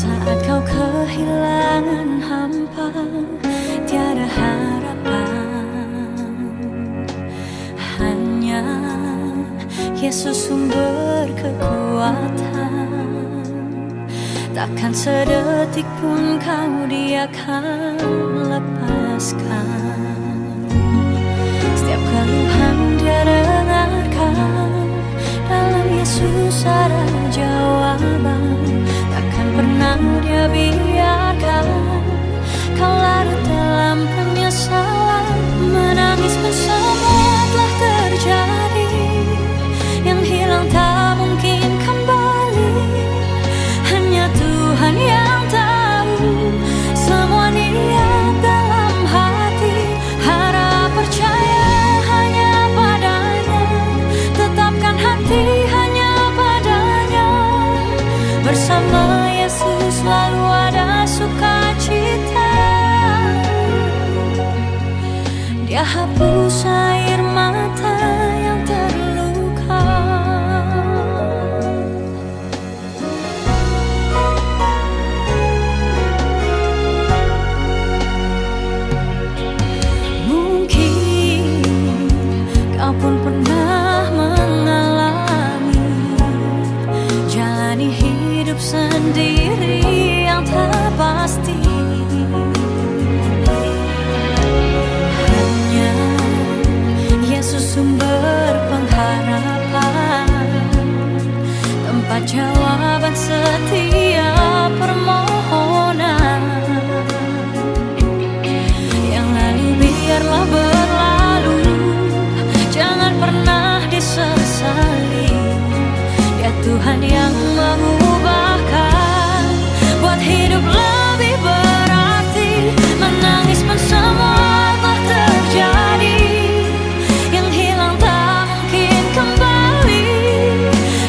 Saat kau kehilangan hampa, tiada harapan, hanya Yesus sumber kekuatan. Takkan sedetik pun kau Dia akan lepaskan. Setiap keluhan Dia dengarkan, dalam Yesus ada jawaban. Takkan pernah Dia biarkan kau larut dalam penyesalan. Menangis pun semua telah terjadi, yang hilang tak mungkin kembali. Hanya Tuhan yang tahu semua niat dalam hati. Harap percaya hanya padanya, tetapkan hati hanya padanya. Bersama Yesus selalu ada sukacita. Dia hapus air mata yang terluka. Mungkin kau pun pernah mengalami jalani hidup sendiri yang tak pasti. Hanya Yesus sumber pengharapan, tempat jawaban setiap permohonan. Yang lalu biarlah berlalu, jangan pernah disesali. Ya Tuhan yang mengubahkan, buat hidup lebih berarti. Menangis pun semua telah terjadi, yang hilang tak mungkin kembali.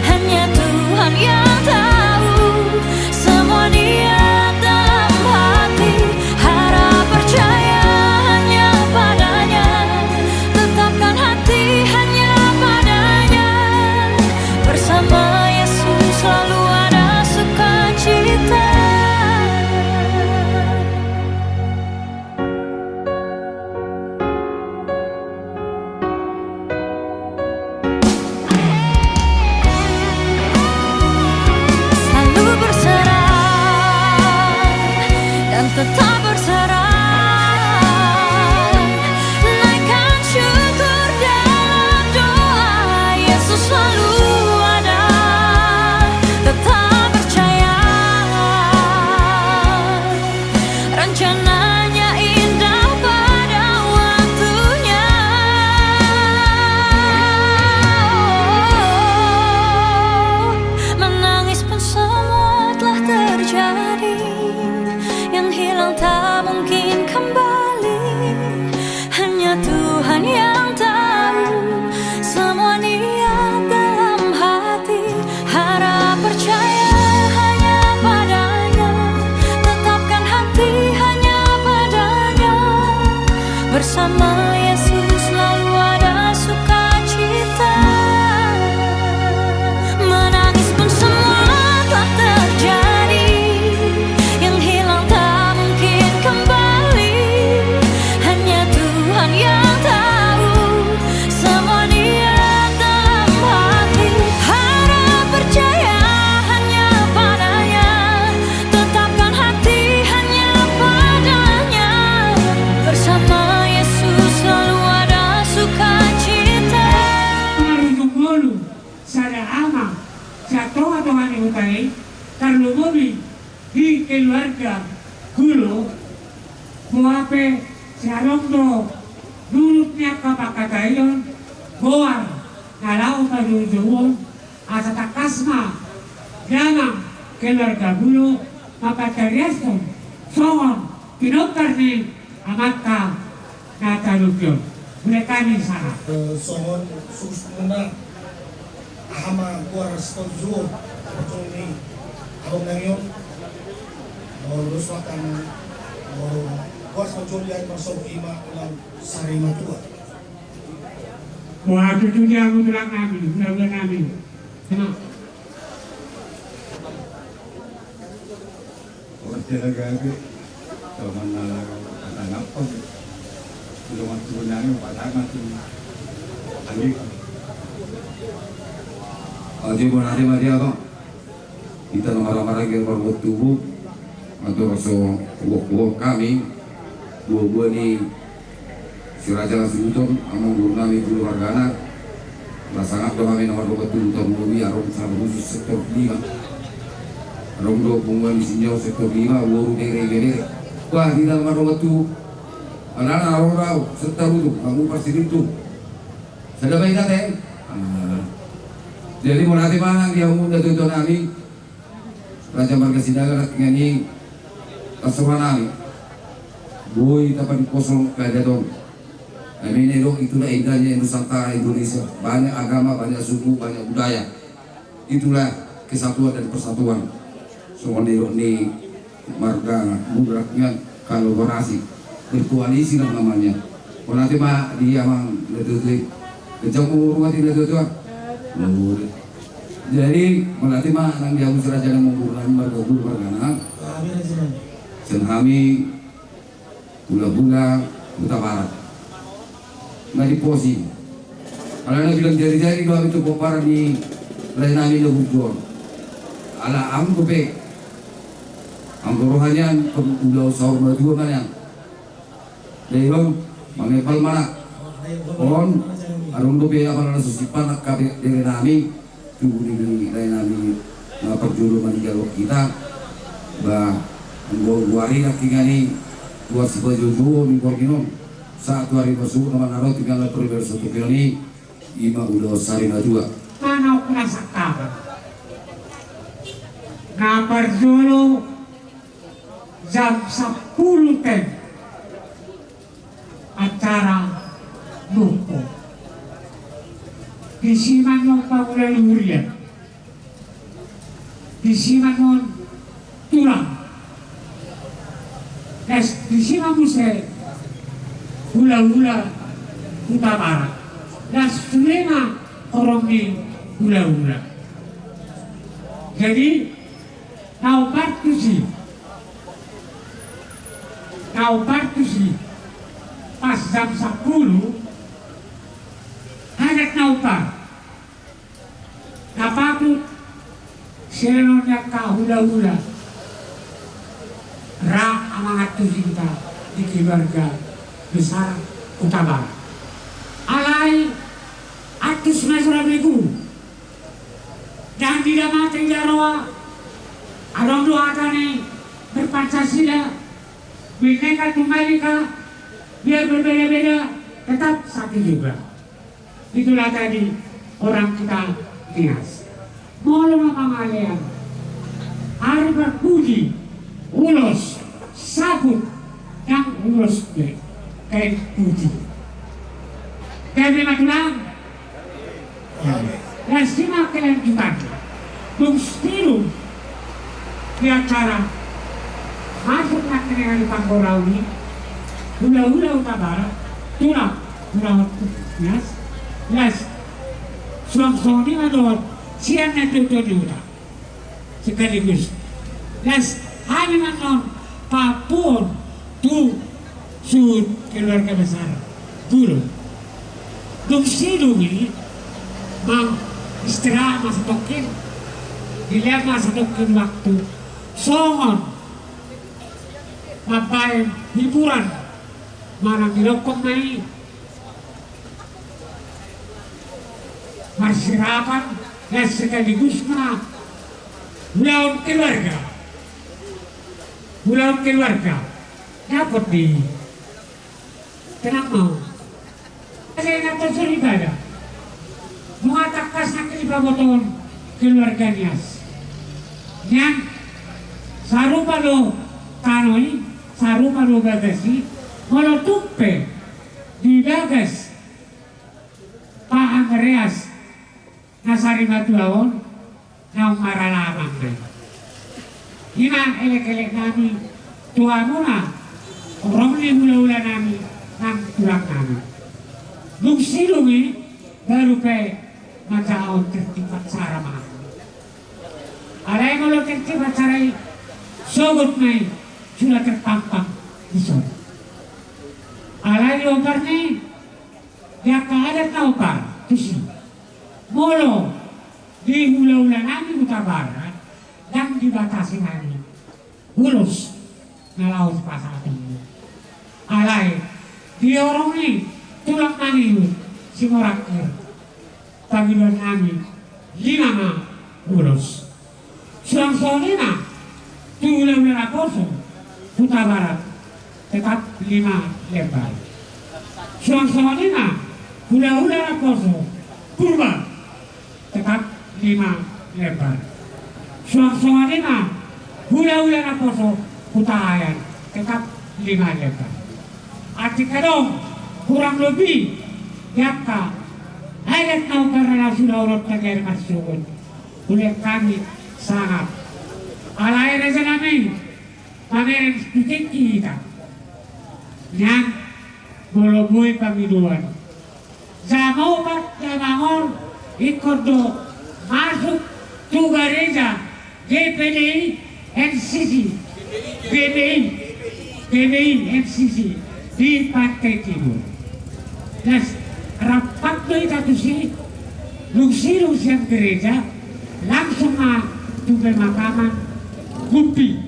Hanya Tuhan yang tahu semua niat dalam hati. Harap percaya hanya padanya, tetapkan hati hanya padanya. Bersama Yesus selalu ada sukacita. Selalu berserah dan tetap berserah. Naikkan syukur dalam doa. Yesus selalu ada, tetap percaya. Rencananya indah pada waktunya. Menangis pun semua telah terjadi, yang hilang tak mungkin kembali. Hanya Tuhan yang tahu semua niat dalam hati. Harap percaya hanya padanya, tetapkan hati hanya padanya. Bersama Yesus selalu ada sukacita. Menangis pun semua telah terjadi, yang hilang tak mungkin kembali. Hanya Tuhan yang tahu semua niat dalam hati. Harap percaya hanya padanya, tetapkan hati hanya padanya. Bersama Yesus selalu ada sukacita. Marunong sada ama sa tonga-tonga ni utay karlumobi di keluarga gulo muape sa longdo dulutnya kapakatayon goar nalau kadudungon asa takasma dama keluarga gulo mapatariason songon pinokar ni amata natalukyon. Mereka ni sana. Songon susuna ahama kuaras konsuo atong ni abang nangyong luswakan kuaras konsuo ay pasok ima ulang sarima tua. Mga tutuloy ang utulak namin, ulang namin. Ano? lagi teman kata ngapa belum sebenarnya padangan tuh anjing aja pun nanti mati apa kita marah-marah yang berbuat tubuh atau rasa buah kami buah ni si Raja Sultan among guru kami guru wargana sangat doa kami nomor 27 tahun lebih arom sama khusus sektor 5 arom 20 di sini sektor 5 guru dere wah di dalam nomor 2 anak-anak orang serta itu kamu pasti itu sudah baik kan jadi mau nanti mana dia muda tuntun kami Raja Marga Sidaga ini asuhan kami boy dapat kosong kayak dong. Kami ini dong itulah indahnya Nusantara Indonesia. Banyak agama, banyak suku, banyak budaya. Itulah kesatuan dan persatuan. Semua ini marga mudraknya kolaborasi berkoalisi lah namanya. Kalau nanti mah dia mang lebih kejauh rumah tidak tuh. Jadi nanti mah nang dia usir aja nang mengurang marga marga senhami bula-bula Kota Barat nggak di posi kalau nak bilang jari-jari kalau itu bopar di lain nami lebur ala am gope am rohanian udah sahur berdua mana dehong mangepal mana on arung gope apa nana susipan kabe dari nami tubuh di lain nami perjuru dialog kita bah Buari nak tinggali buat sebajuju di Korkinon saat hari masuk nama naro tinggal peribadi satu kali ima udah sarina juga. Mana aku rasa kabar? Ngabar dulu jam 10 tem acara buku di Simangon Pamulan Hurian di Simangon Tulang. Di sini musik hula-hula Kota Barat dan selama orang di hula-hula jadi nau partusi pas jam 10 hangat nau par napatut selenonya ka hula-hula amangat kita di keluarga besar Kota Barat. Alai atus masyarakat itu dan tidak mati jarawa adong doa kami berpancasila Bhinneka Tunggal Ika biar berbeda-beda tetap satu juga. Itulah tadi orang kita Tias. Mohon pangalian hari berpuji ulos sabut yang ulos kain putih. Kami matulang dan simak kelanjutan Bungstiru di acara masuk nak dengan Panggorawi hula-hula Kota Barat tulang hula las suang-suang ini adon siang nanti itu sekaligus las hanya manon Papua tu sud keluarga besar guru Bungstiru ini mang istirahat masa tokin dilihat masa tokin waktu songon mapain hiburan mana dirokok mai masyarakat dan sekaligus melawan keluarga dapat di tenang mau saya nak ibadah mengatakan sakit di baboton keluarga Nias yang sarupa lo tanoi sarupa lo gagasi kalau tupe digagas Pak Andreas Nasari Matuawon nang maralamang na hinang elek-elek nami tuha muna orang ni hula-hula nami nang tulang nami nung silungi baru pe macaon tertipat cara mga alay mo lo tertipat saray sogot may sudah terpampang di sana. Alai opar ni, dia kadet na opar, tusi. Molo, di hula-hula namin Utabarat, dan dibatasi namin. Hulos na laos pa sa atin. Alay, di orang ni, tulak namin si Morakir. Pagilon namin, 5 na hulos. Sulang-sulang na, hula-hula na poso, Utabarat. Tetap 5 lebar. Suang-suang na, hula-hula na poso, Purba, tetap 5 lebar. Suang-suang na, hula-hula na poso, Putahayan, tetap 5 lebar. Arti kadong, kurang lebih, yakka, ayat na karena sudah urut negara masyarakat. Oleh kami sangat. Alai reza namin, pameran titik kita. Yang boloboy pamiluan. Zamau pak jamangon ikut do masuk tu gereja GPDI NCC BBI NCC di Pantai Timur. Dan rapat tu itu sih lungsi-lungsian gereja langsung na tu pemakaman Gupi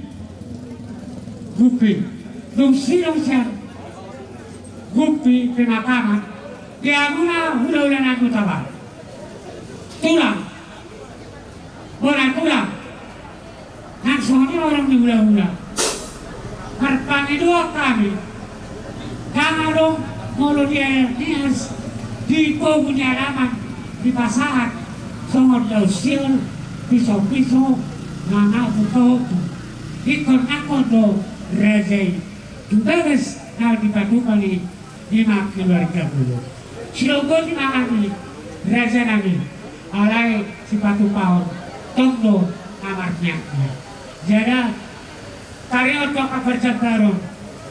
lungsi-lungsian Gupi pemakaman dia mula hula-hula na Utabarat. Tulang bola tulang langsung ini orang di hula-hula berpangi dua kami karena dong mulu dia nias di punya halaman di pasaran somot lausil pisau-pisau nana buka ikon-akon do rejai tugas na dipatu kali 5 keluarga dulu. Silogo di kami, raja nami, alai si patu paon, tongdo amarnya. Jadi, karya untuk kabarjat baru,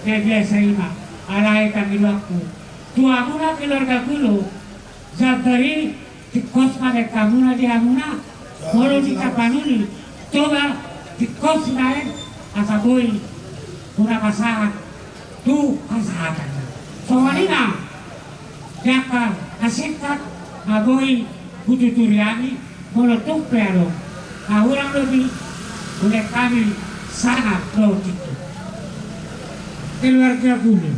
ya biasa ima, alai kami waktu. Tua muna keluarga dulu, jabari di kos mereka muna di amuna, kalau di kapanuni, coba di kos lain, asabui, muna pasangan, tu pasangan. Soalnya, jaka nasikat aboy bututuriani molotok pero orang lebih oleh kami sangat low itu keluarga Gulu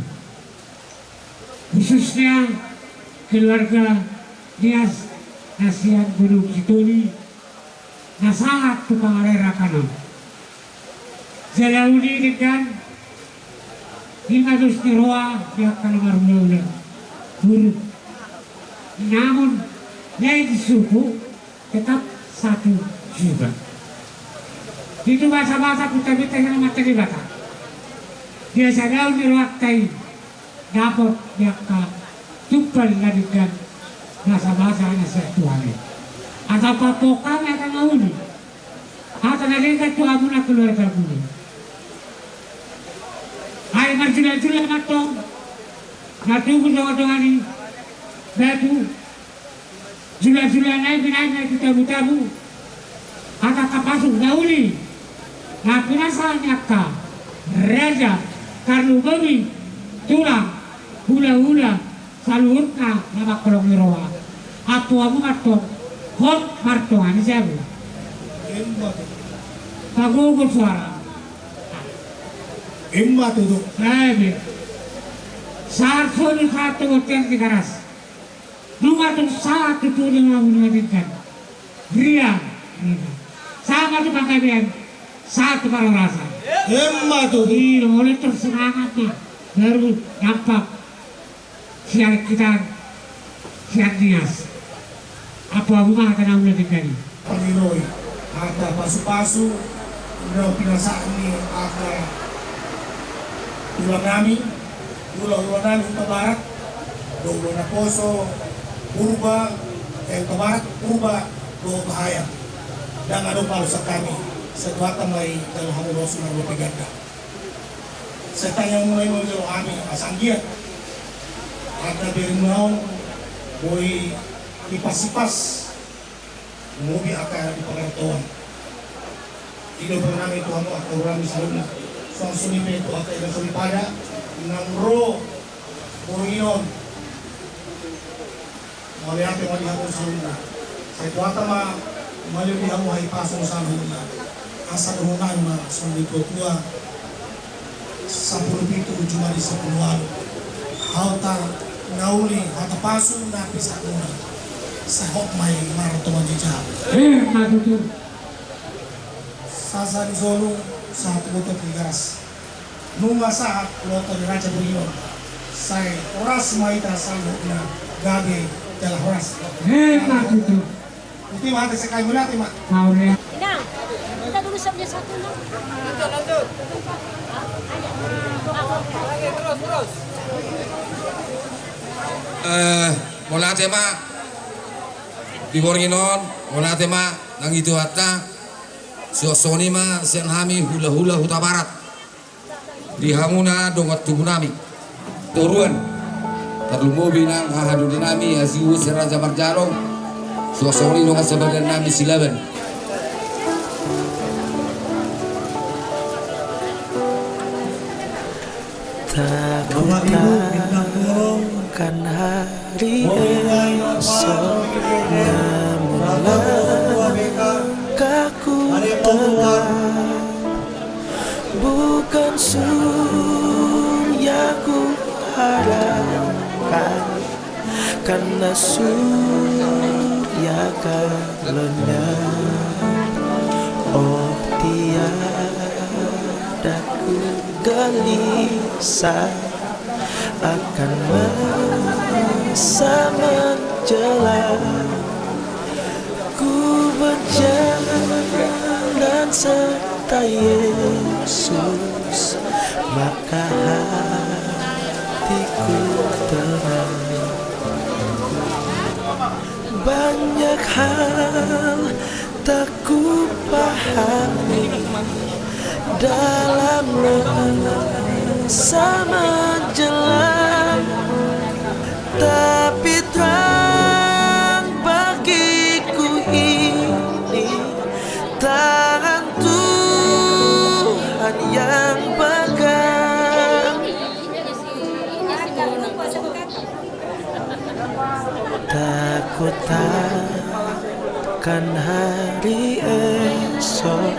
khususnya keluarga Dias Nasihat Gunung Kituni na sangat tukang arerakan jauh ini dengan Hingadus ni Roa pihak kalumar ulang guru. Namun yang suku tetap satu juga. Itu bahasa-bahasa kita yang materi bata. Biasa daun di waktai dapat pihak tupal ladikan bahasa-bahasa yang seksual. Atau papokan akan mauni. Atau nadikan tua muna keluarga guru. Ay marjula-jula matong natubu doang-doangani batu jula-jula naik binaik tabu-tabu kata kapasuk dauli na pinasalnya ka raja karlu babi tulang hula-hula salurna nama kolong iroa apu abu matong hot martongan siapa pagugol suara Emma tuh. Nabi, saat soli satu hotel di garas, rumah tu satu tu dengan menjadikan, Ria, sama tu pakai dia, satu kalau rasa. Emma tuh. Iya, oleh tersemangatnya, baru nampak siar kita, siar Dias, apa rumah akan menjadikan. Paniloy, ada pasu-pasu, udah pinasaan nih, ada ulang namin Utabarat, Dogo na Poso, Purba, Utabarat, Purba, Dogo Bahaya. Dan ano para sa kami, sa tuwata may dalawang na rupiganda. Sa tanyang mulay mo yung aming asanggiat, at nabirin mo boy ipasipas, umuwi akan di pangatuan. Ino pa namin ito ang akawrami sa luna. So ang sunipin ito at ilang sulipada ng ro Panginoon. Malihat yung malihapon sa luna. Sa ito atama, malilihan mo ay pasong sa luna. Asa nuhunan mga sundito kuwa sa pulpito ujumari sa punuan. Hauta nauli hata pasong napis at luna. Sa hokmay maratuman di jam. Matutu. Sasari Zolu sa Tubutot Ligaras. Nunga saat Loto ni Raja Burino. Say oras maita sa na gabi dalam oras. Matutu. Uti mahati sa kayo mula, Tima. Maure. Inang, kita dulu sabnya satu no. Mula tema di Borginon, mula tema nang itu hatta suasoni ma siang hami hula huta barat di hamuna dongat tubuh nami turuan terlumobi nang ahadu dinami asiu seraja marjalo suasoni dongat sebagian nami silaban. Takkan hari esok namun kaku tegak bukan surya ku harapkan karena surya kan lenyap. Oh tiada ku gelisah akan masa menjelang. Ku berjalan serta Yesus, maka hatiku tenang. Banyak hal tak ku pahami dalam masa menjelang, tapi terang bagiku ini tangan Tuhan yang pegang. Takut takkan hari esok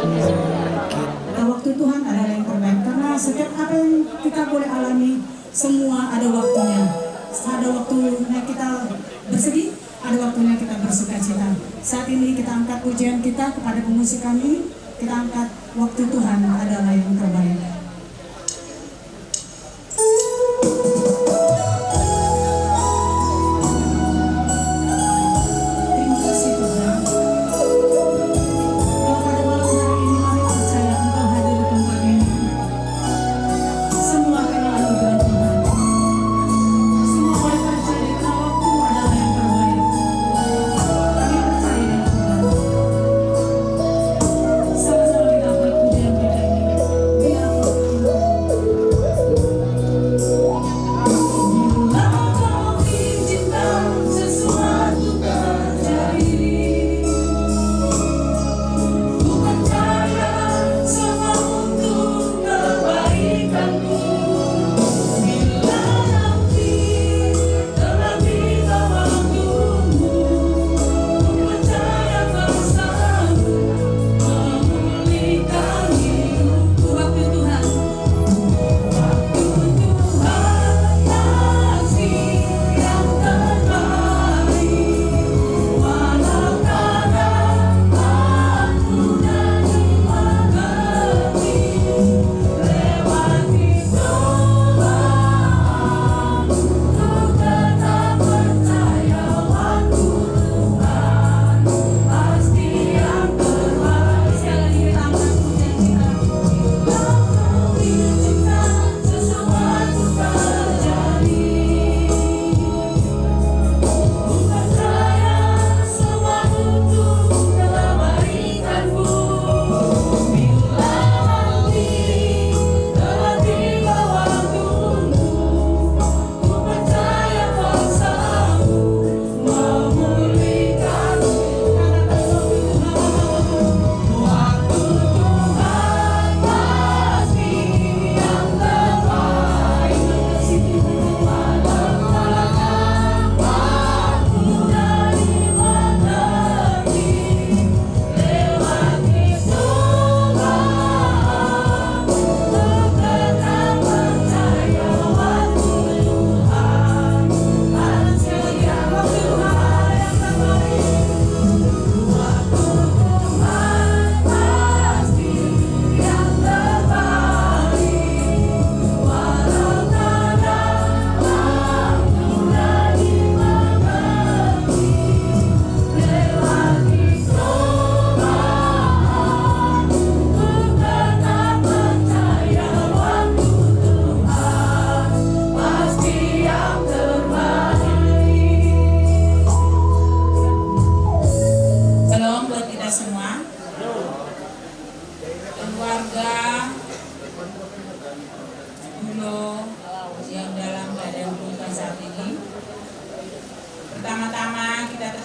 mungkin. Waktu Tuhan adalah yang terbaik, karena setiap apa yang kita boleh alami semua ada waktunya. Ada waktunya kita bersedih, ada waktunya kita bersuka cita. Saat ini kita angkat pujian kita kepada pemusik kami, kita angkat waktu Tuhan adalah yang terbaik. Terima kasih Tuhan. Kalau pada malam hari ini kami percaya Engkau hadir di tempat ini. Semua karena anugerah Tuhan. Semua boleh percaya karena waktu adalah yang terbaik. Kami percaya ya Tuhan. Sama-sama kita angkat pujian kita ini. Biar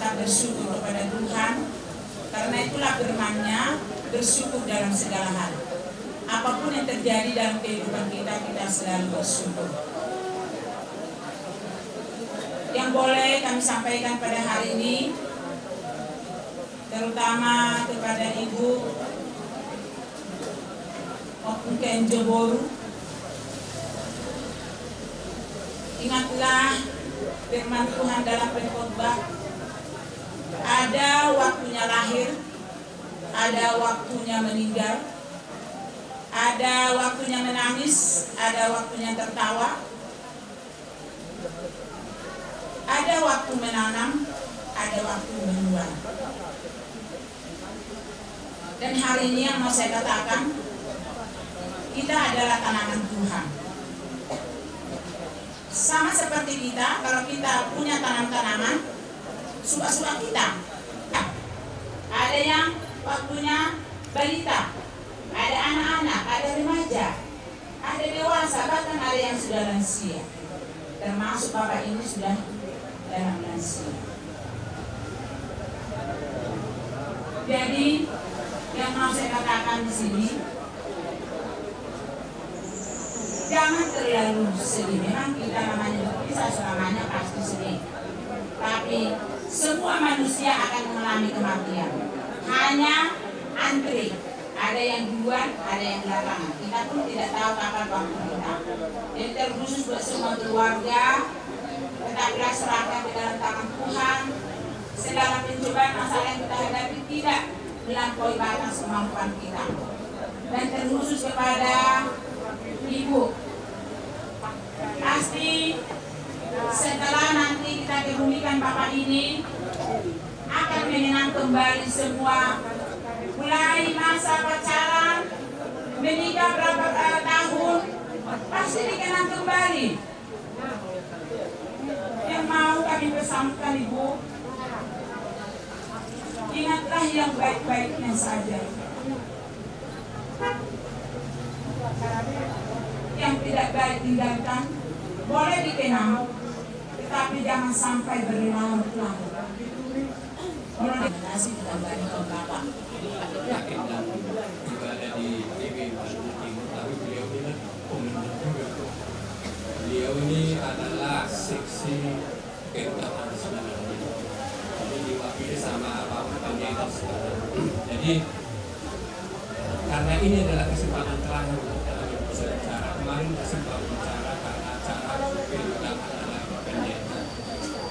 tetap bersyukur kepada Tuhan. Karena itulah firman-Nya, bersyukur dalam segala hal. Apapun yang terjadi dalam kehidupan kita, kita selalu bersyukur. Yang boleh kami sampaikan pada hari ini, terutama kepada Ibu Opunken Joboru, ingatlah firman Tuhan dalam Pengkhotbah, ada waktunya lahir, ada waktunya meninggal, ada waktunya menangis, ada waktunya tertawa, ada waktu menanam, ada waktu menuai. Dan hari ini yang mau saya katakan, kita adalah tanaman Tuhan. Sama seperti kita, kalau kita punya tanam-tanaman, suka-suka kita. Ada yang waktunya balita, ada anak-anak, ada remaja, ada dewasa, bahkan ada yang sudah lansia. Termasuk Bapak ini sudah dalam lansia. Jadi yang mau saya katakan di sini, jangan terlalu sedih. Memang kita namanya bisa selamanya pasti sedih. Tapi semua manusia akan mengalami kematian. Hanya antri. Ada yang duluan, ada yang belakangan. Kita pun tidak tahu kapan waktu kita. Jadi terkhusus buat semua keluarga, tetaplah serahkan ke dalam tangan Tuhan. Segala pencobaan masalah yang kita hadapi tidak melampaui batas kemampuan kita. Dan terkhusus kepada Ibu, pasti setelah nanti kita kebumikan Bapak ini akan mengenang kembali semua, mulai masa pacaran, menikah berapa tahun, pasti dikenang kembali. Yang mau kami pesankan Ibu, ingatlah yang baik-baiknya saja. Yang tidak baik tinggalkan, boleh dikenang, tetapi jangan sampai berlarut-larut. Terima kasih telah banyak Bapak. Juga ada di TV Timur, tapi beliau ini komitmen juga. Beliau ini adalah seksi keutamaan sebenarnya. Jadi diwakili sama Bapak Pendeta sekarang. Jadi karena ini adalah kesempatan terakhir untuk kami bisa bicara. Kemarin sempat bicara karena acara keutamaan adalah Bapak Pendeta.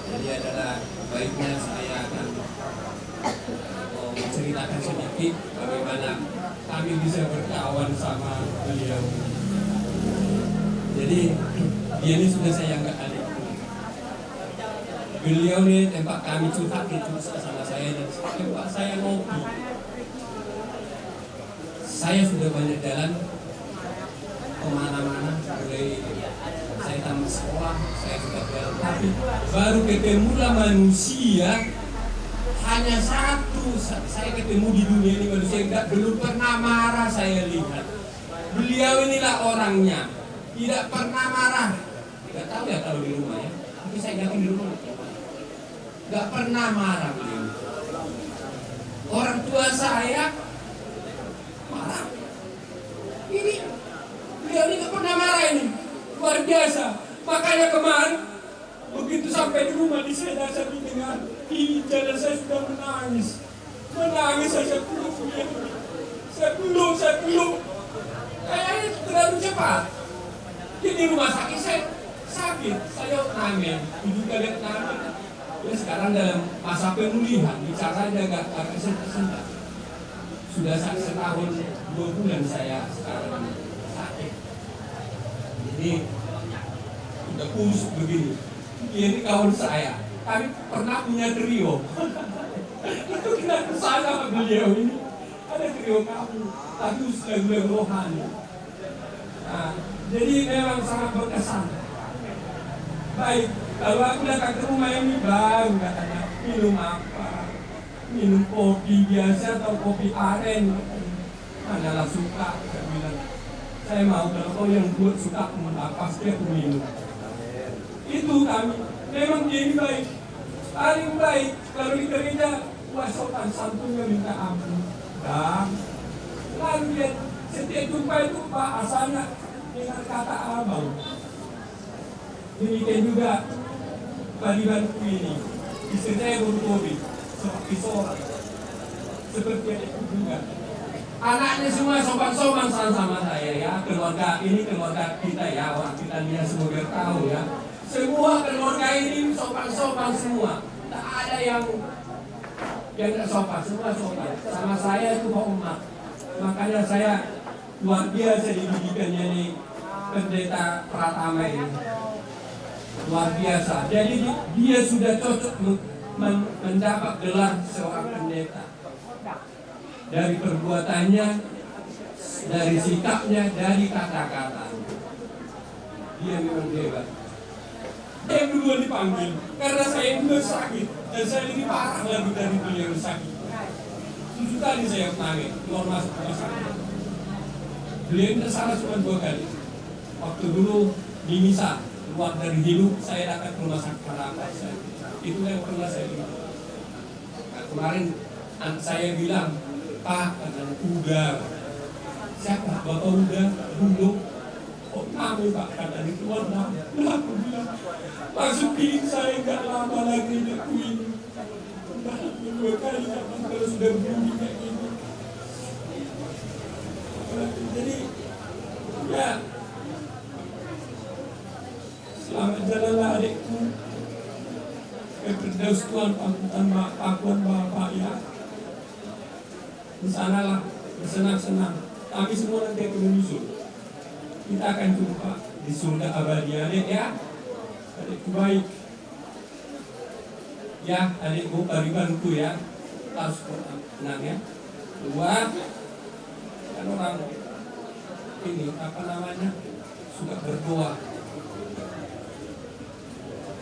Jadi adalah baiknya saya akan menceritakan sedikit bagaimana kami bisa berkawan sama beliau. Jadi dia ini sudah saya anggap adik. Beliau ini tempat kami curhat itu sama saya dan tempat saya ngopi. Saya sudah banyak jalan kemana-mana, mulai saya tamat sekolah, saya sudah jalan, tapi baru ketemulah manusia. Hanya satu saya ketemu di dunia ini, manusia yang belum pernah marah saya lihat. Beliau inilah orangnya, tidak pernah marah. Tidak tahu ya kalau di rumah ya, tapi saya yakin di rumah nggak pernah marah beliau. Orang tua saya marah. Ini beliau ini nggak pernah marah, ini luar biasa. Makanya kemarin begitu sampai di rumah di saya didengar ini jalan, saya sudah menangis saya peluk kayaknya terlalu cepat. Di rumah sakit saya sakit, saya nangis, ibu kalian nangis. Ya sekarang dalam masa pemulihan, bicara aja agak sentak. Sudah setahun 2 bulan saya sekarang sakit. Jadi udah kurus begini. Ini kawan saya, kami pernah punya trio. Itu kita kesana sama beliau ini. Ada trio kamu, tapi sudah beliau rohani. Nah, jadi memang sangat berkesan. Baik, kalau aku datang ke rumah ini baru katanya, minum apa? Minum kopi biasa atau kopi aren? Manalah suka, saya bilang. Saya mau kalau kau yang buat suka, pasti aku minum. Itu kami, memang dia ini baik, paling baik. Kalau di gereja, wah sopan santunnya minta ampun. Dan lalu dia setiap jumpa itu bahasanya dengan kata abang. Demikian juga padibanku ini, istri saya bertobi seperti seorang, seperti adikku juga. Anaknya semua sopan-sopan sama saya ya, keluarga ini keluarga kita ya, orang kita dia semua biar tahu ya. Semua keluarga ini sopan-sopan semua, tak ada yang tidak sopan, semua sopan. Sama saya itu hormat, makanya saya luar biasa dididikannya nih pendeta Pratama ini. Luar biasa. Jadi dia sudah cocok mendapat gelar seorang pendeta. Dari perbuatannya, dari sikapnya, dari kata-kata. Dia memang hebat. Saya duluan dipanggil karena saya dulu sakit dan saya lebih parah lagi dari beliau sakit. 7 kali saya nangis keluar masuk rumah sakit. Beliau tidak salah cuma 2 kali. Waktu dulu di misa keluar dari hidup, saya datang ke rumah sakit harapan saya. Itu yang pernah saya bilang. Nah, kemarin saya bilang, Pak, katanya udah. Siapa? Bapak udah, duduk. Oh, kami Pak, katanya keluar nah. Aku bilang, masukin saya nggak lama lagi nyakuin. Nah, 2 kali kalau sudah bunyi kayak gini. Jadi, ya. Selamat jalanlah adikku ke Firdaus Tuhan, pangkuan Bapak ya. Di sanalah bersenang-senang. Kami semua nanti akan menyusul. Kita akan jumpa di surga abadi adik ya. Adikku baik. Ya adikku paribanku ya. Harus tenang ya. 2, kan orang ini apa namanya suka berdoa.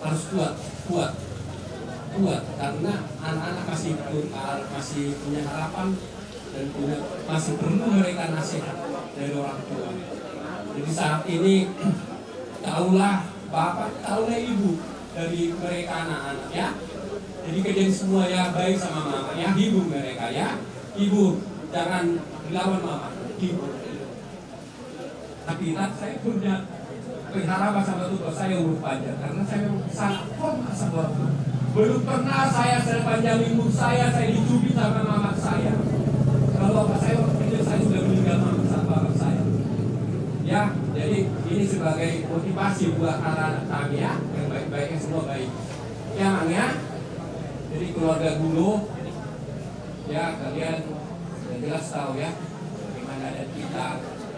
Harus kuat karena anak-anak masih punya harapan dan masih perlu mereka nasihat dari orang tua. Jadi saat ini taulah bapak, taulah ibu dari mereka anak-anak ya. Jadi kalian semua ya baik sama mama ya, hibur mereka ya. Ibu jangan dilawan mama, hibur. Tapi saya punya berharap sama Tuhan saya urut panjang karena saya sangat koma sama Tuhan. Belum pernah saya sepanjang minggu saya dicubit sama mama saya. Kalau bapak saya waktu kecil saya sudah meninggal mama sama bapak saya. Ya, jadi ini sebagai motivasi buat anak-anak kami ya, yang baik-baiknya semua baik. Ya Mang ya. Jadi keluarga dulu, ya kalian sudah jelas tahu ya bagaimana adat kita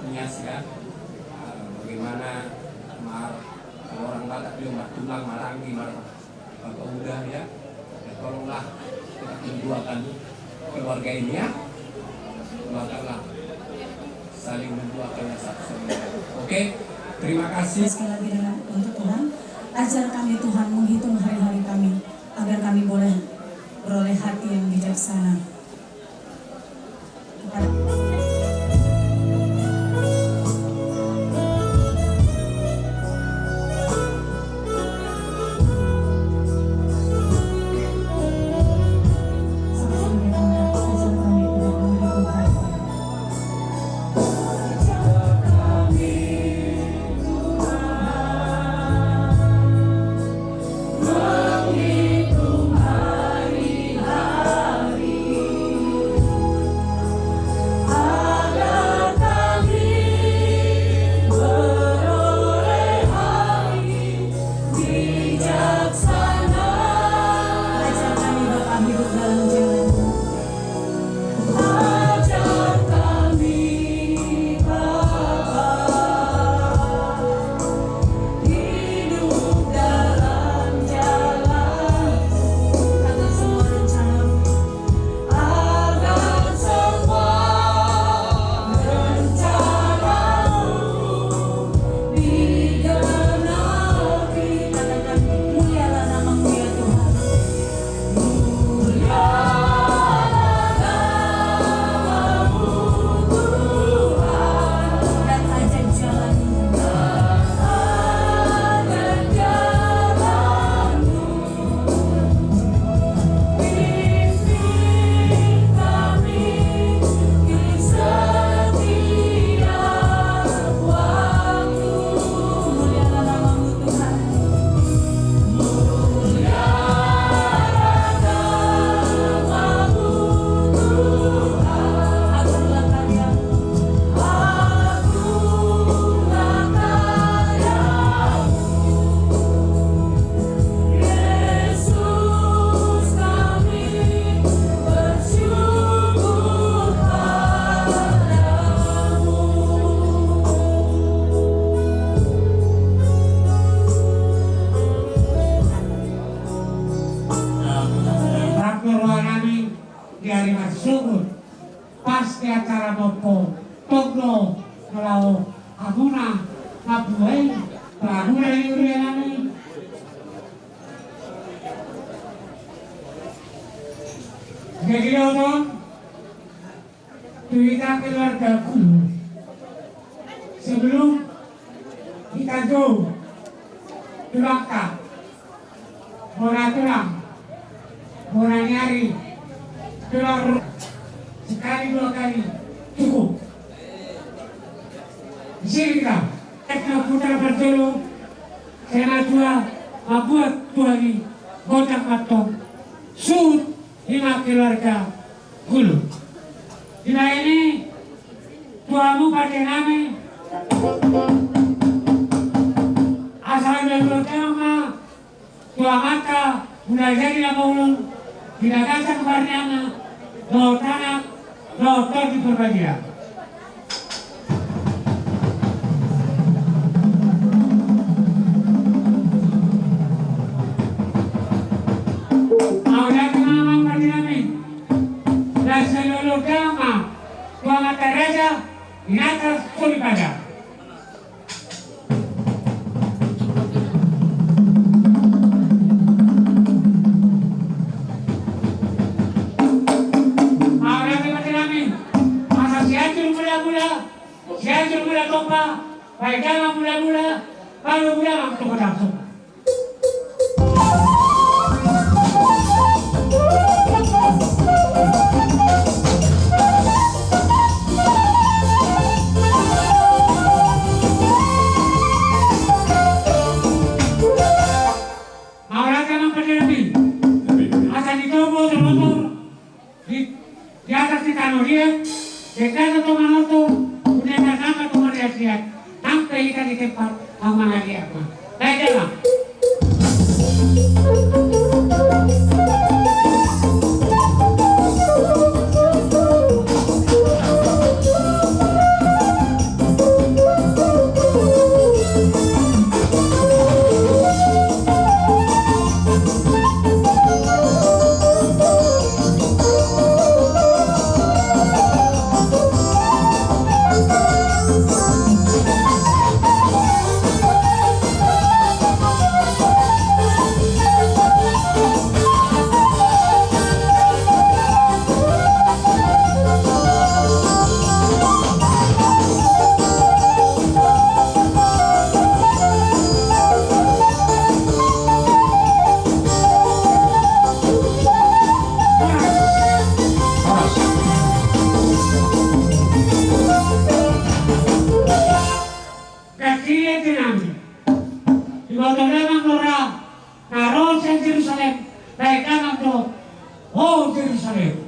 menyiaskan, bagaimana kalau orang Batak dia tulang marangi bapak udah ya, tolonglah kita menduakan keluarga ini ya, doakanlah saling menduakannya satu sama lain. Oke, terima kasih. Sekali lagi untuk Tuhan, ajar kami Tuhan menghitung hari-hari kami agar kami boleh beroleh hati yang bijaksana. Oh acara bopo toglo kalau amuna mabuai pramura yurianami jadi orang kita keluarga Gulu sebelum kita jauh tulangkah tulang nyari tulang sekali dua kali cukup. Di sini kita putar berjulung sena dua membuat dua ini godak matong sud 5 keluarga Gulu. Di ini tuamu pada nami asal berdoa tua mata mulai jadi nama ulun tidak kata kebarniana lo tanah lo di berbahagia. Mau lihat nama pada nami dan seluruh gama tua mata raja di atas suri pada. Siapa mula topa, baik dalam mula-mula, baru mula waktu langsung. Mau lagi mempercayai nabi, asal ditobo termotor di atas di tanah dia, dekat atau mana nama tuh lihat sampai ikan di tempat aman lagi apa? Baik jalan. Jerusalem, baik dalam doa, oh Jerusalem.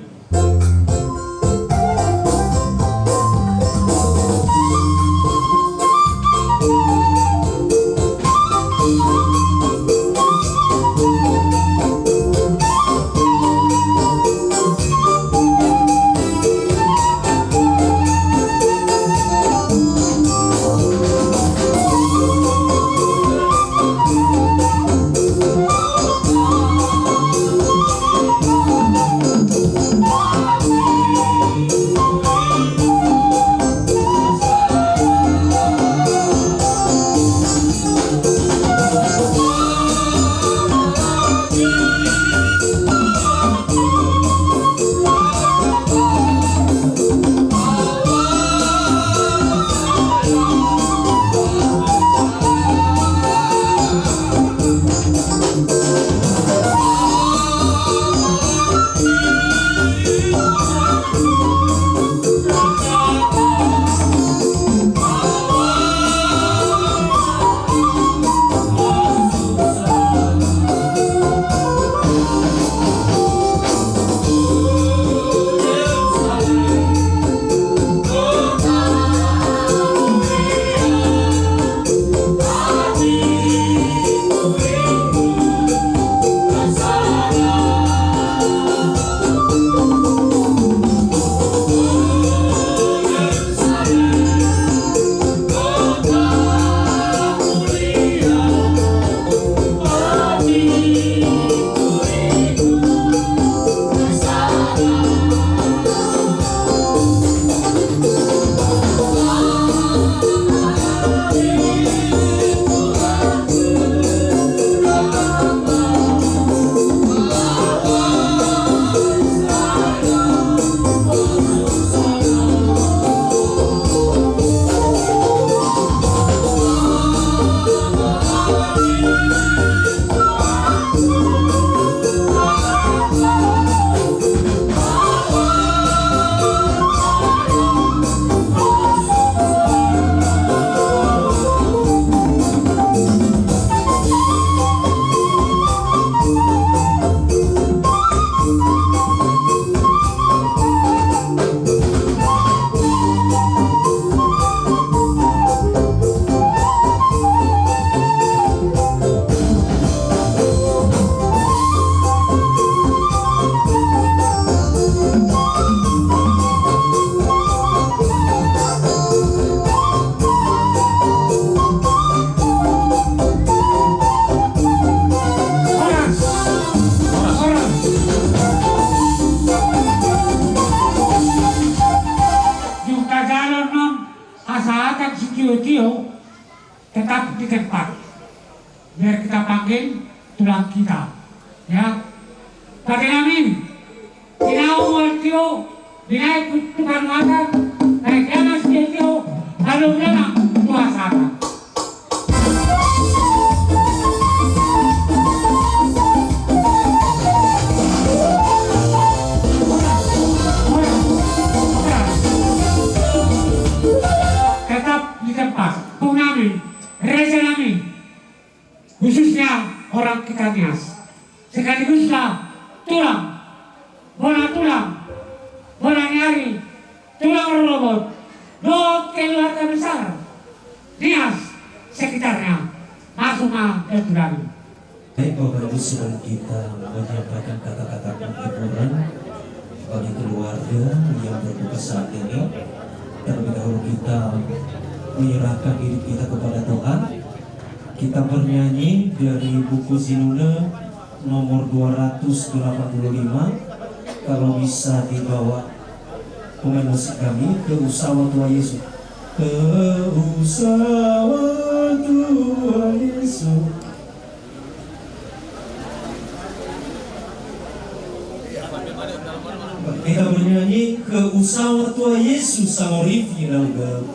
Tio tetap di tempat biar kita panggil tulang kita, ya. Pakai amin. Tinau Tio dinaik tukang makan, naik anas Tio lalu bilang puasa. Khususnya orang kita Nias, sekaliguslah tulang, bola nyari, tulang robot, dot keluarga besar, Nias sekitarnya, masuklah ke tulang. Baik, Bapak Ibu, sebelum kita menyampaikan kata-kata penghiburan bagi keluarga yang berduka saat ini, terlebih dahulu kita menyerahkan diri kita kepada Tuhan. Kita bernyanyi dari buku Sinode nomor 285. Kalau bisa dibawa pemain musik kami, Ke Usawa Tua Yesus. Ke Usawa Tua Yesus. Kita bernyanyi Ke Usawa Tua Yesus sama Rivi Lauga.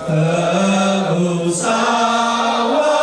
Ke Usawa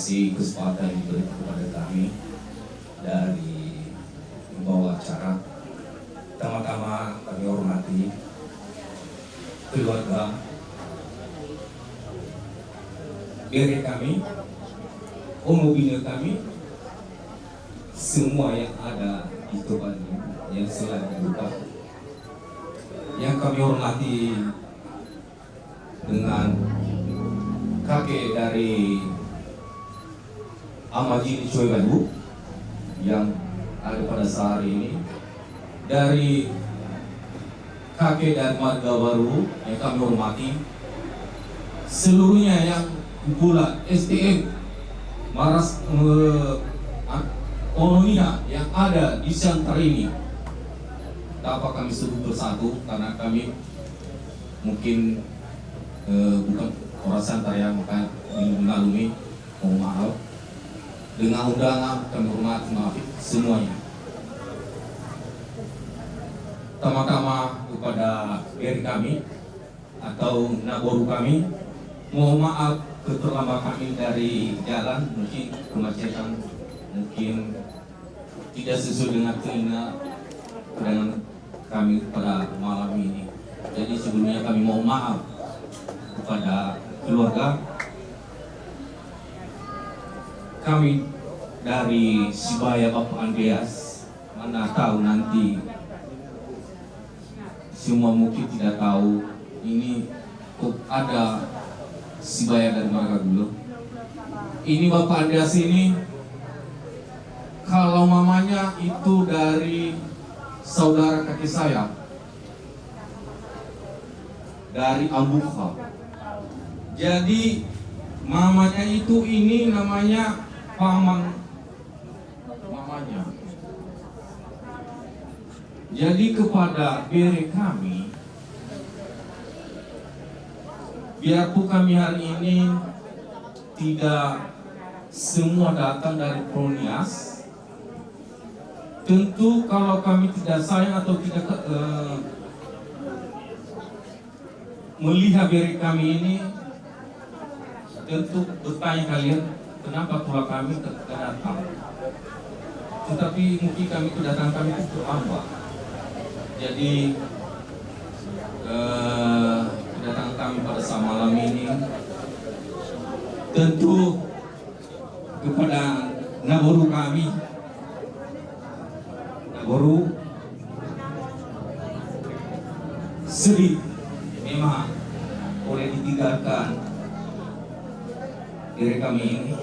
kesempatan yang diberi kepada kami dari membawa acara. Pertama-tama kami hormati keluarga BRI kami, mobil kami, semua yang ada di tempat ini yang selain duka. Yang kami hormati dengan kakek dari Amajini Choi Bayu yang ada pada saat ini, dari kakek dan marga baru yang kami hormati, seluruhnya yang pula STM Maras Ononia yang ada di Siantar ini. Dapat kami sebut bersatu karena kami mungkin bukan orang Siantar yang mengalami, mohon maaf. Dengan undangan kami hormati, maaf semuanya. Pertama-tama kepada BRI kami atau Naboru kami, mohon maaf keterlambatan kami dari jalan, mungkin kemacetan, mungkin tidak sesuai dengan keinginan kami pada malam ini. Jadi sebelumnya kami mohon maaf kepada keluarga kami dari Sibaya Bapak Andreas. Mana tahu nanti semua mungkin tidak tahu ini kok ada Sibaya dari Marga dulu. Ini Bapak Andreas ini kalau mamanya itu dari saudara kakek saya dari Ambuha. Jadi mamanya itu ini namanya paman mamanya. Jadi kepada BRI kami, biarpun kami hari ini tidak semua datang dari Pronias. Tentu kalau kami tidak sayang atau tidak melihat diri kami ini, tentu bertanya kalian kenapa pula kami tidak datang. Tetapi mungkin kami kedatangan kami itu terlambat. Jadi kedatangan kami pada saat malam ini tentu kepada Naboru kami, Naboru sedih memang oleh ditinggalkan diri kami ini,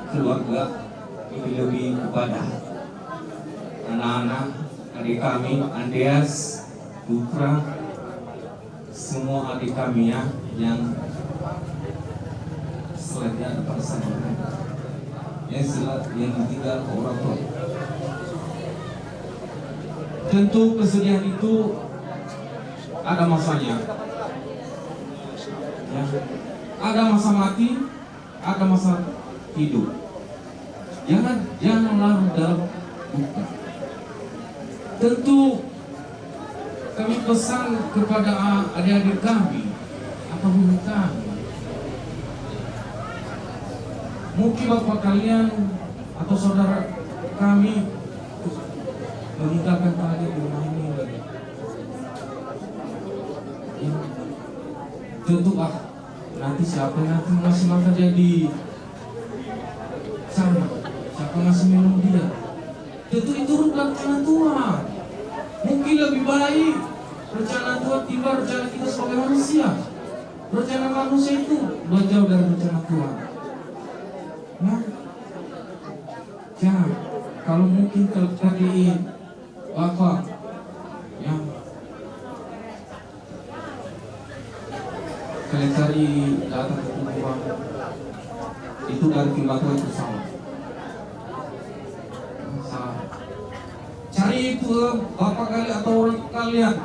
keluarga, lebih kepada anak-anak, adik kami, Andreas, Putra, semua adik kami ya, yang selanjutnya pada sana, yang ditinggal orang tua. Tentu kesedihan itu ada masanya, ya. Ada masa mati, ada masa hidup. Jangan larut dalam duka. Tentu kami pesan kepada adik-adik kami, apa hubungan kami? Mungkin bapak kalian atau saudara kami meninggalkan kalian di rumah ini. Ya. Tentu nanti siapa yang nanti ngasih makan dia di sana, siapa ngasih minum dia. Tentu itu rencana Tuhan. Mungkin lebih baik rencana Tuhan timbang rencana kita sebagai manusia. Rencana manusia itu lebih jauh dari rencana Tuhan. Nah, jangan. Kalau mungkin terjadi apa, ya, kalian cari datang ke Tuhan, itu dari firman Tuhan itu salah. Cari itu bapak kalian atau orang kalian,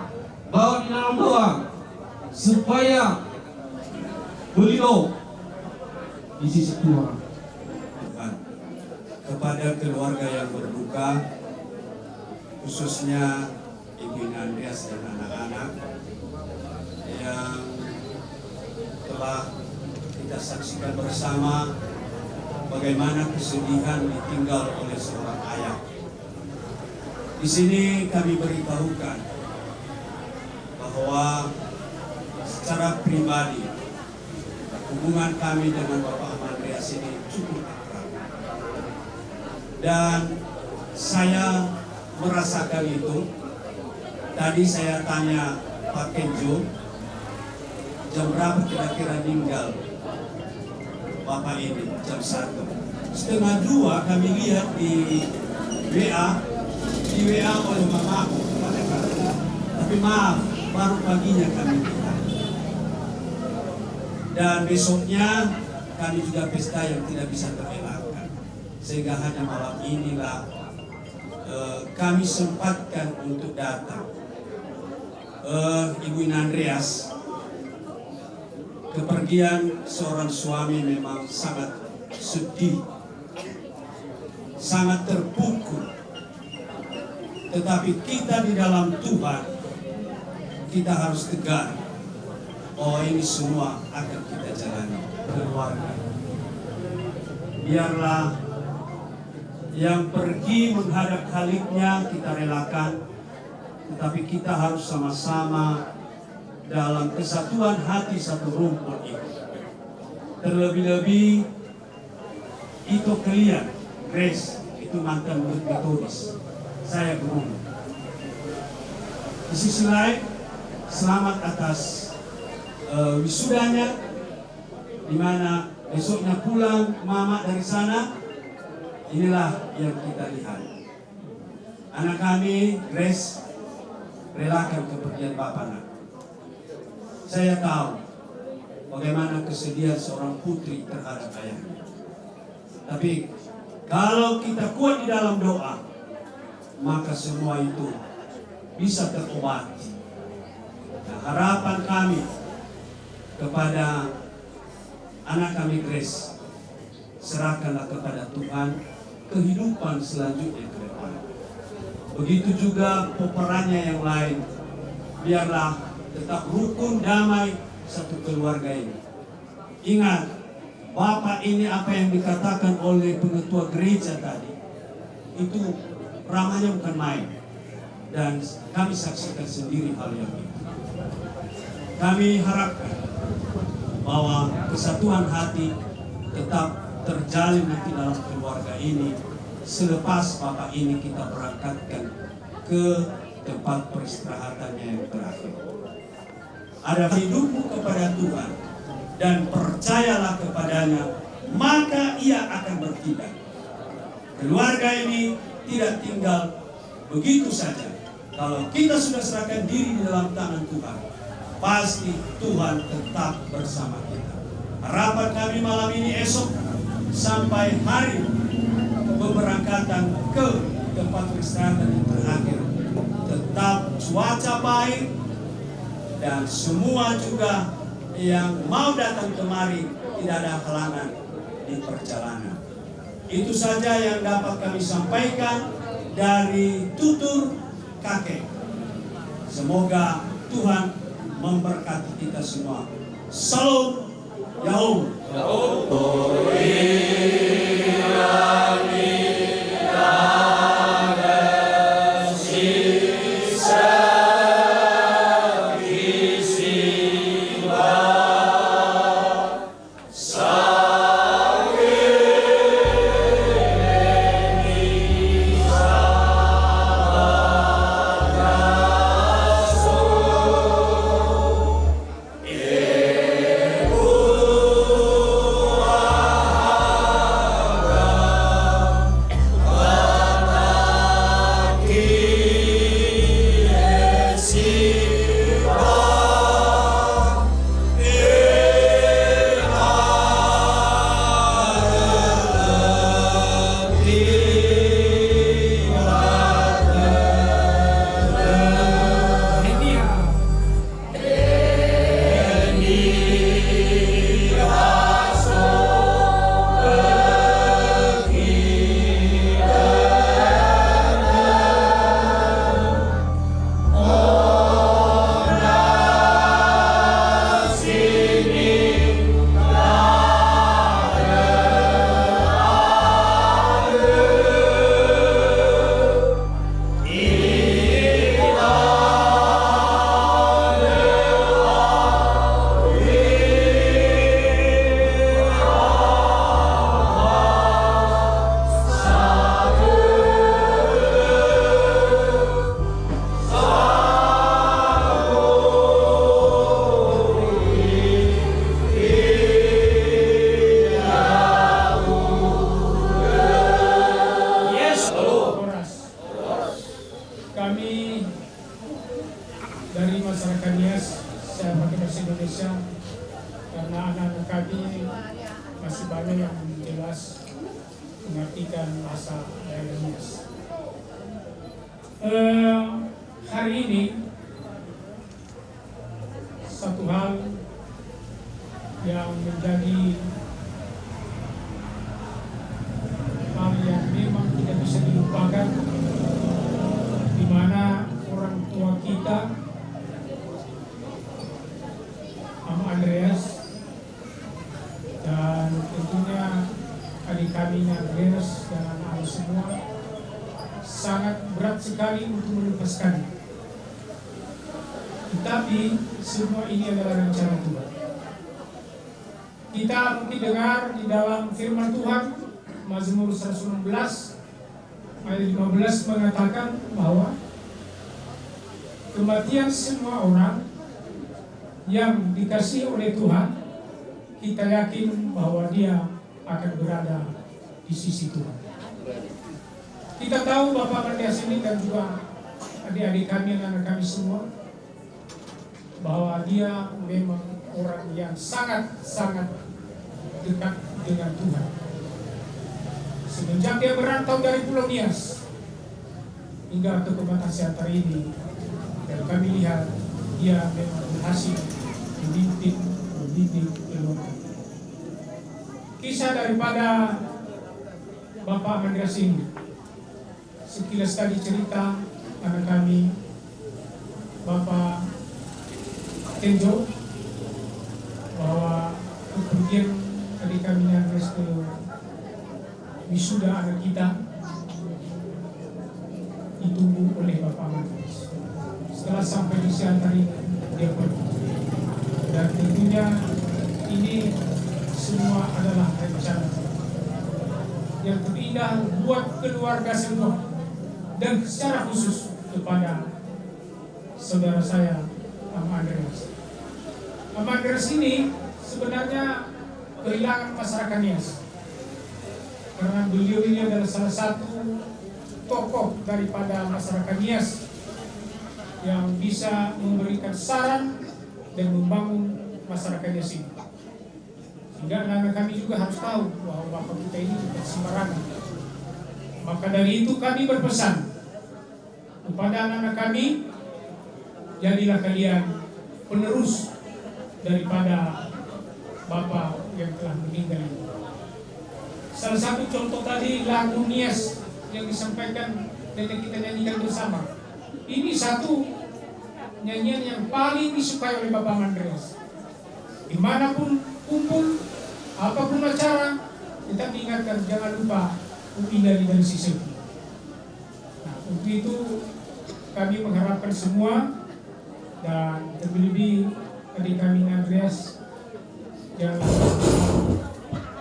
bawa di dalam doa supaya beliau di sisi Tuhan. Kepada keluarga yang berduka, khususnya Ibu Andreas dan anak-anak yang telah kita saksikan bersama bagaimana kesedihan ditinggal oleh seorang ayah. Di sini kami beritahukan bahwa secara pribadi hubungan kami dengan Bapak Andreas ini cukup akrab. Dan saya merasakan itu. Tadi saya tanya Pak Kenjo, jam berapa kira-kira meninggal Bapak ini? Jam 1. 1:30 kami lihat di WA oleh mamaku. Tapi maaf, baru paginya kami lihat. Dan besoknya kami juga pesta yang tidak bisa terelakkan. Sehingga hanya malam inilah kami sempatkan untuk datang. Ibu Andreas, kepergian seorang suami memang sangat sedih, sangat terpukul. Tetapi kita di dalam Tuhan, kita harus tegar bahwa ini semua akan kita jalani keluarga. Biarlah yang pergi menghadap Khaliknya kita relakan, tetapi kita harus sama-sama dalam kesatuan hati satu rumpun itu. Terlebih-lebih itu kalian, Grace, itu mantan murid Metodis, saya guru. Di sisi lain, selamat atas wisudanya, di mana besoknya pulang mama dari sana. Inilah yang kita lihat. Anak kami, Grace, relakan kepergian Bapak. Saya tahu bagaimana kesedihan seorang putri terhadap ayahnya. Tapi kalau kita kuat di dalam doa, maka semua itu bisa terobati. Nah, harapan kami kepada anak kami Grace, serahkanlah kepada Tuhan kehidupan selanjutnya ke depan. Begitu juga peperannya yang lain, biarlah tetap rukun damai satu keluarga ini. Ingat, Bapak ini apa yang dikatakan oleh pengetua gereja tadi, itu ramanya bukan main. Dan kami saksikan sendiri hal yang itu. Kami harapkan bahwa kesatuan hati tetap terjalin nanti dalam keluarga ini selepas Bapak ini kita berangkatkan ke tempat peristirahatannya yang terakhir. Ada hidupmu kepada Tuhan dan percayalah kepadanya, maka ia akan bertindak. Keluarga ini tidak tinggal begitu saja. Kalau kita sudah serahkan diri di dalam tangan Tuhan, pasti Tuhan tetap bersama kita. Harapan kami malam ini esok sampai hari pemberangkatan ke tempat peristirahatan yang terakhir, tetap cuaca baik dan semua juga yang mau datang kemari tidak ada halangan di perjalanan. Itu saja yang dapat kami sampaikan dari tutur kakek. Semoga Tuhan memberkati kita semua. Salam Yahoo. Kami dari masyarakat Nias, saya pakai bahasa Indonesia karena anak-anak kami masih banyak yang jelas mengartikan bahasa daerah Nias. Hari ini satu hal yang menjadi hal yang memang tidak bisa dilupakan, di mana orang tua kita, Mama Andreas, dan tentunya adik kami Andreas dan anak-anak semua, sangat berat sekali untuk melepaskan. Tetapi semua ini adalah rencana Tuhan. Kita mungkin dengar di dalam firman Tuhan, Mazmur 116 ayat 15 mengatakan bahwa kematian semua orang yang dikasihi oleh Tuhan, kita yakin bahwa dia akan berada di sisi Tuhan. Kita tahu Bapak Mandias ini dan juga adik-adik kami dan anak kami semua, bahwa dia memang orang yang sangat-sangat dekat dengan Tuhan. Semenjak dia merantau dari Pulau Nias hingga ke Pematang Siantar ini, dan kami lihat dia memang berhasil memimpin keluarga. kisah daripada Bapak Andreas ini. Sekilas tadi cerita anak kami, Bapak Kenjo, bahwa kemudian adik kami Andreas ke wisuda anak kita ditunggu oleh Bapak Andreas. Setelah sampai di Siantar ini, dia pergi. Dan tentunya ini semua adalah rencana yang terindah buat keluarga semua, dan secara khusus kepada saudara saya Am Andreas. Am Andreas ini sebenarnya kehilangan masyarakat Nias, karena beliau ini adalah salah satu tokoh daripada masyarakat Nias yang bisa memberikan saran dan membangun masyarakat Nias ini. Sehingga anak-anak kami juga harus tahu bahwa Bapak kita ini tidak sembarangan. Maka dari itu kami berpesan kepada anak-anak kami, jadilah kalian penerus daripada Bapak yang telah meninggal ini. Salah satu contoh tadi lagu Nias yang disampaikan dan yang kita nyanyikan bersama. Ini satu nyanyian yang paling disukai oleh Bapak Andreas. Dimanapun kumpul, apapun acara, tetap diingatkan jangan lupa hindari dari sisi. Nah, untuk itu kami mengharapkan semua, dan terlebih adik kami Andreas yang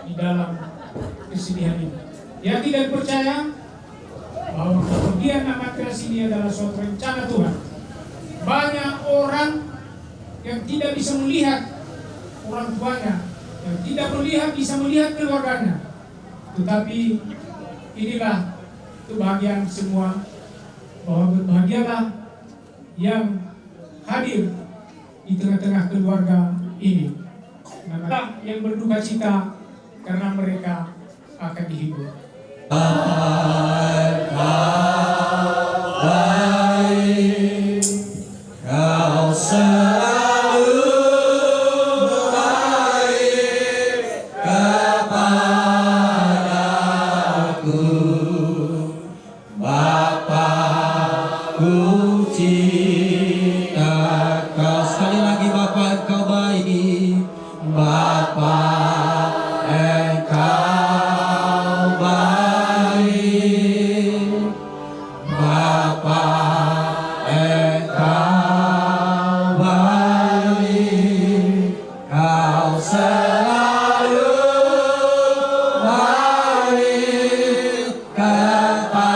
di dalam kesedihan ini. Yang tidak percaya bahwa kemudian Andreas ini adalah suatu rencana Tuhan. Banyak orang yang tidak bisa melihat orang tuanya, yang tidak melihat bisa melihat keluarganya, tetapi inilah kebahagiaan semua, bahwa berbahagialah yang hadir di tengah-tengah keluarga ini, yang berduka cita karena mereka akan dihibur. Kau selalu baik kepadaku, Bapakku cinta kau. Sekali lagi Bapak engkau baik, Bapak engkau baik, Bapak engkau baik, kau selalu baik kepadaku,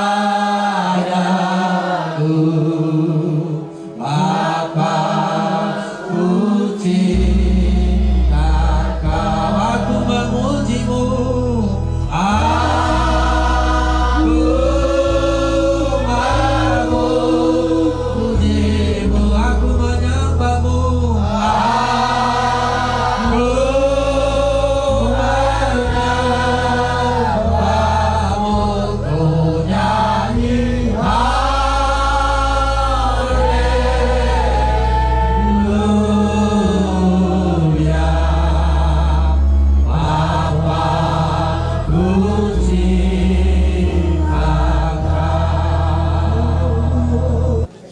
Bapakku cinta kau. Aku memujimu, aku memujimu, aku menyembahmu, aku menyembahmu, ku nyanyi haleluya. Bapakku cinta kau.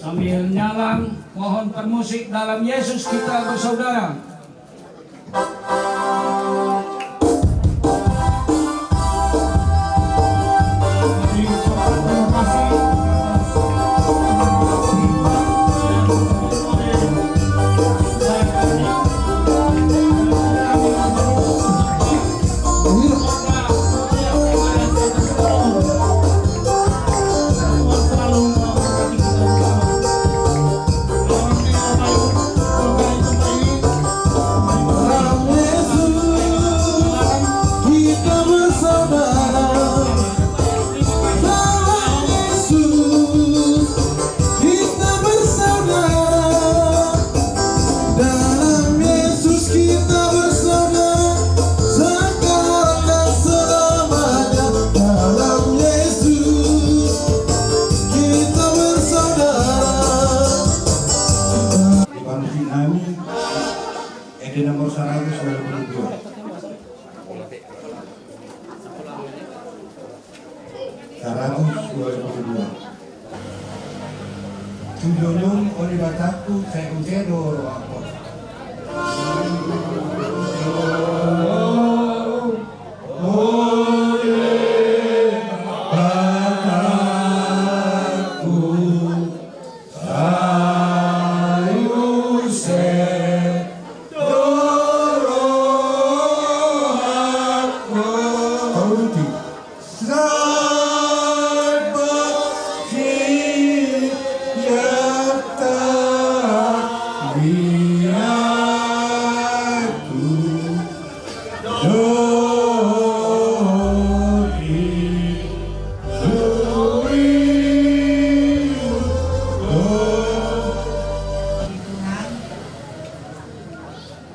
Sambil nyalang, mohon permusik dalam Yesus kita bersaudara. Nomor 122. 2022. Tudulong oleh bataku saya concedo aku.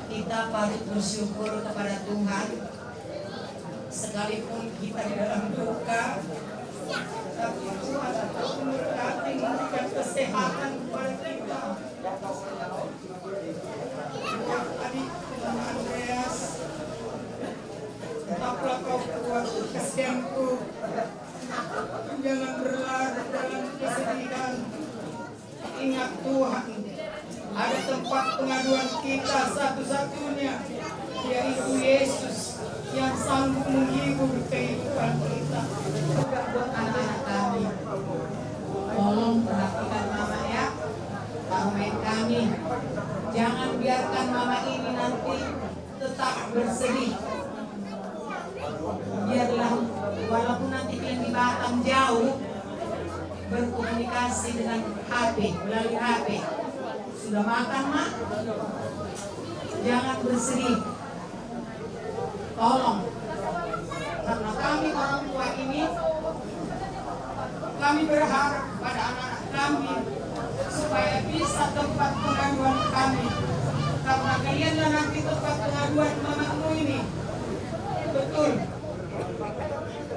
Kita patut bersyukur kepada Tuhan sekalipun kita di dalam duka, tapi Tuhan tetap memberkati memberikan kesehatan kepada kita. Adik Andreas, tetaplah kau kuat, kasihanku, jangan berlarut dalam kesedihan. Ingat Tuhan, ada tempat pengaduan kita satu-satunya, yaitu Yesus yang sanggup menghibur kehidupan kita. Juga buat anak-anak kami, tolong perhatikan mama ya, pemain kami. Jangan biarkan mama ini nanti tetap bersedih. Biarlah walaupun nanti yang di Batam jauh, berkomunikasi dengan HP, melalui HP. Sudah makan, Mak? Jangan bersedih. Tolong. Karena kami orang tua ini, kami berharap pada anak-anak kami supaya bisa tempat pengaduan kami. Karena kalianlah nanti tempat pengaduan mamamu ini. Betul.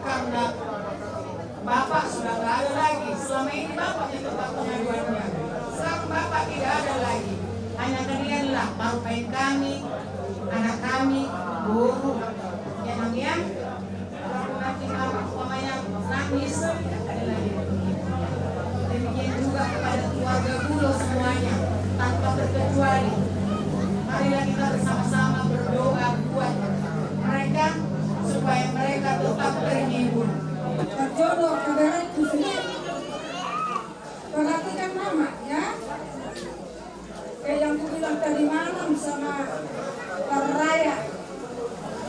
Karena Bapak sudah tidak ada lagi. Selama ini Bapak yang tempat pengaduannya. Sekarang Bapak tidak ada lagi. Hanya kalianlah, parupain kami, anak kami, guru, yang kalau nanti mamanya nangis, ada lagi. Demikian juga kepada keluarga Bulo semuanya, tanpa terkecuali. Marilah kita bersama-sama berdoa buat mereka, supaya mereka tetap terhibur. Terjodoh saudaraku sendiri. Perhatikan mama ya. Kayak yang aku bilang tadi malam sama Pak Raya,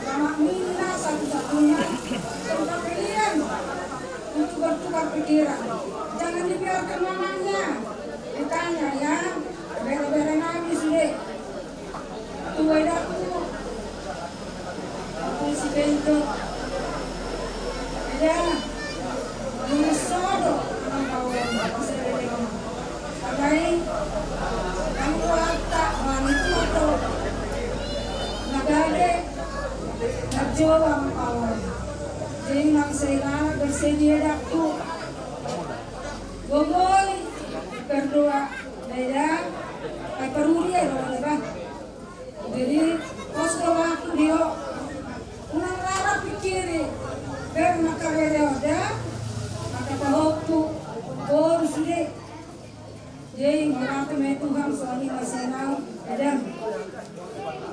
sama Mina satu-satunya tentang kalian untuk bertukar pikiran. Jangan dibiarkan mamanya ditanya ya, bere-bere nangis deh. Tua aku si Bento. Ya, Minnesota ang kawan sa Leleng. Agay, ang wata, manito ito. Nagade, nagjowa ang kawan. Jadi nang saya bersedia aku. Gogoy, berdoa. Daya, ay paruli ay diba? Jadi, pas waktu dia, unang rara pikiri. Pero nakarelada, makapahokto, boros ulit. Jadi, marami may Tuhan sa aking masinaw, Adam.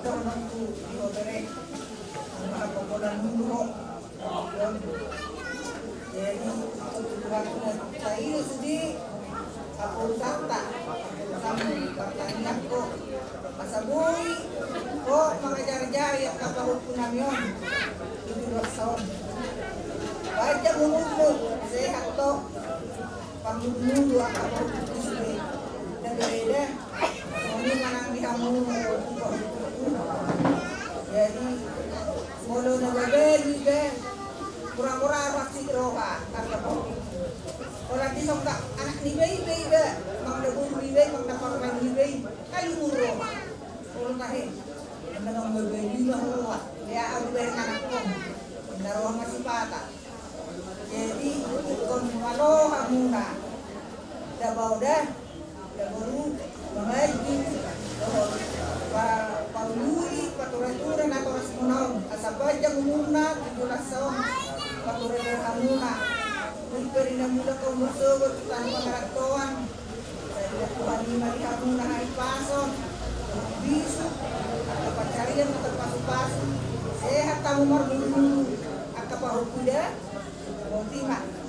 Tolong tu, Ihodere, mga popular mundo. Jadi, Tuhan tayo sudi, kapul sakta, kami pertanyaan ko, pasaboy, ko mga jari-jari at kapahukpunan yun, idulaksaon. Baca menunggu sehat to, panggunulu akan berkumpul dan berbeda. Ini manang dihamu, jadi mulu nababeli deh, kurang-kurang raksi roha karena kok. Kalau di sana anak ni bayi deh, mang debur bayi, mang dapat main bayi, kali mulu. Kalau tahe, menang berbeli lah roha, dia ada dari anak kong, naruh masih patah. Jadi ikon malo hamuna dabaw dah dabaru mengaji paului patura-tura na toras munaw asabaja umurna 17 tahun patura hamuna karina mula kau bersobat kita mengaratoan. Saya Tuhan melihat muna hai pason. Bisu dapat carian mata pasu-pasu. Sehat kamu marmulu. Akapahu kuda. Mau timak.